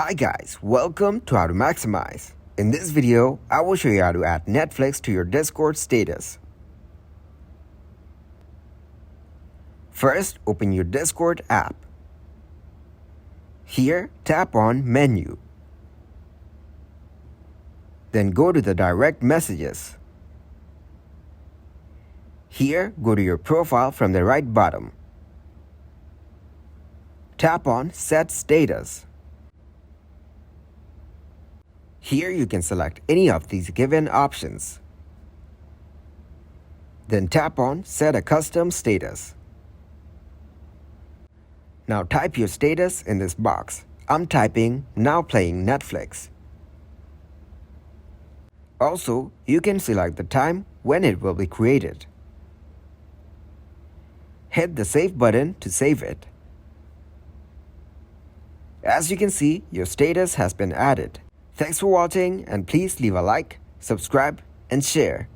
Hi guys, welcome to How to Maximize. In this video, I will show you how to add Netflix to your Discord status. First, open your Discord app. Here, tap on Menu. Then go to the direct messages. Here, go to your profile from the right bottom. Tap on Set Status. Here you can select any of these given options. Then tap on Set a Custom Status. Now type your status in this box. I'm typing Now Playing Netflix. Also, you can select the time when it will be created. Hit the Save button to save it. As you can see, your status has been added. Thanks for watching and please leave a like, subscribe and share.